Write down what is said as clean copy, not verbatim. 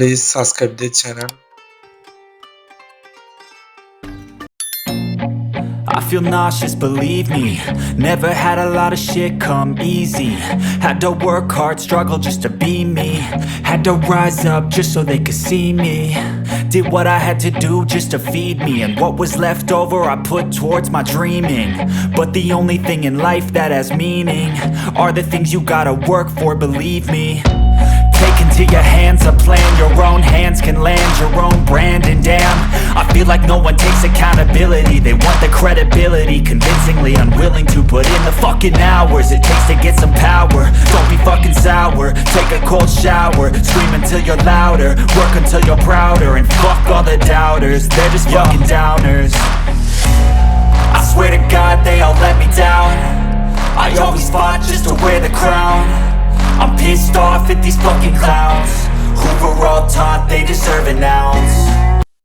Please subscribe the channel. I feel nauseous, believe me. Never had a lot of shit come easy. Had to work hard, struggle just to be me. Had to rise up just so they could see me. Did what I had to do just to feed me. And what was left over I put towards my dreaming. But the only thing in life that has meaning are the things you gotta work for, believe me. Take into your hands a plan. Your own hands can land your own brand. And damn, I feel like no one takes accountability. They want the credibility, convincingly unwilling to put in the fucking hours it takes to get some power. Don't be fucking sour, take a cold shower. Scream until you're louder, work until you're prouder. And fuck all the doubters, they're just fucking downers. I swear to God they all let me down. I always fought just to wear the crown. I'm pissed off at these fucking clowns who were all taught they deserve